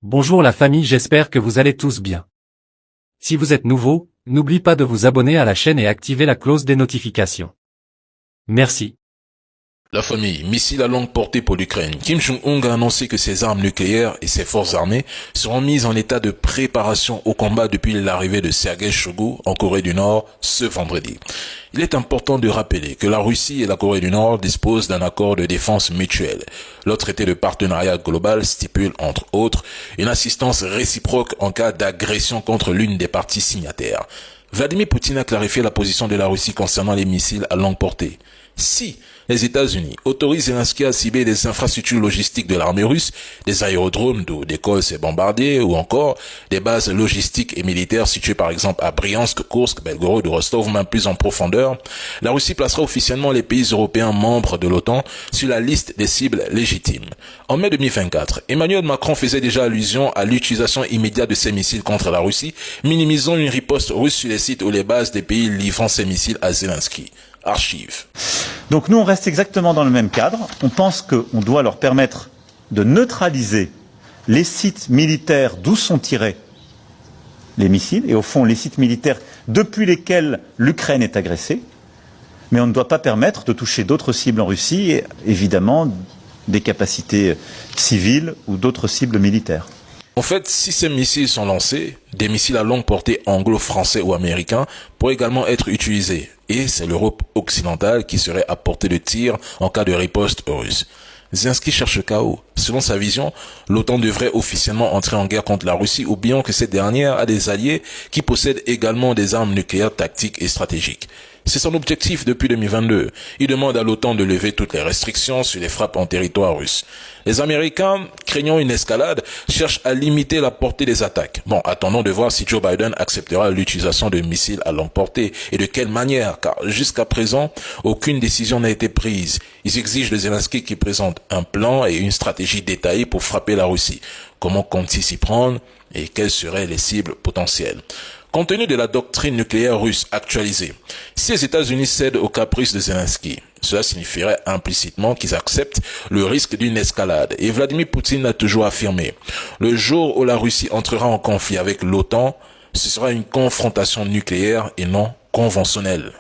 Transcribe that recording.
Bonjour la famille, j'espère que vous allez tous bien. Si vous êtes nouveau, n'oubliez pas de vous abonner à la chaîne et activer la cloche des notifications. Merci. La famille, missile à longue portée pour l'Ukraine. Kim Jong-un a annoncé que ses armes nucléaires et ses forces armées seront mises en état de préparation au combat depuis l'arrivée de Sergei Shoigu en Corée du Nord ce vendredi. Il est important de rappeler que la Russie et la Corée du Nord disposent d'un accord de défense mutuelle. Le traité de partenariat global stipule, entre autres, une assistance réciproque en cas d'agression contre l'une des parties signataires. Vladimir Poutine a clarifié la position de la Russie concernant les missiles à longue portée. Si les États-Unis autorisent Zelensky à cibler des infrastructures logistiques de l'armée russe, des aérodromes d'où décollent ces bombardiers ou encore des bases logistiques et militaires situées par exemple à Briansk, Kursk, Belgorod ou Rostov, même plus en profondeur, la Russie placera officiellement les pays européens membres de l'OTAN sur la liste des cibles légitimes. En mai 2024, Emmanuel Macron faisait déjà allusion à l'utilisation immédiate de ces missiles contre la Russie, minimisant une riposte russe sur les sites ou les bases des pays livrant ces missiles à Zelensky. Archives. Donc nous, on reste exactement dans le même cadre. On pense qu'on doit leur permettre de neutraliser les sites militaires d'où sont tirés les missiles, et au fond les sites militaires depuis lesquels l'Ukraine est agressée. Mais on ne doit pas permettre de toucher d'autres cibles en Russie, et évidemment des capacités civiles ou d'autres cibles militaires. En fait, si ces missiles sont lancés, des missiles à longue portée anglo-français ou américains pourraient également être utilisés. Et c'est l'Europe occidentale qui serait à portée de tir en cas de riposte russe. Zelensky cherche le chaos. Selon sa vision, l'OTAN devrait officiellement entrer en guerre contre la Russie, oubliant que cette dernière a des alliés qui possèdent également des armes nucléaires tactiques et stratégiques. C'est son objectif depuis 2022. Il demande à l'OTAN de lever toutes les restrictions sur les frappes en territoire russe. Les Américains, craignant une escalade, cherchent à limiter la portée des attaques. Bon, attendons de voir si Joe Biden acceptera l'utilisation de missiles à longue portée et de quelle manière, car jusqu'à présent, aucune décision n'a été prise. Ils exigent de Zelensky qu'il présente un plan et une stratégie détaillée pour frapper la Russie. Comment compte-t-il s'y prendre et quelles seraient les cibles potentielles? Compte tenu de la doctrine nucléaire russe actualisée, si les États-Unis cèdent aux caprices de Zelensky, cela signifierait implicitement qu'ils acceptent le risque d'une escalade. Et Vladimir Poutine a toujours affirmé, le jour où la Russie entrera en conflit avec l'OTAN, ce sera une confrontation nucléaire et non conventionnelle.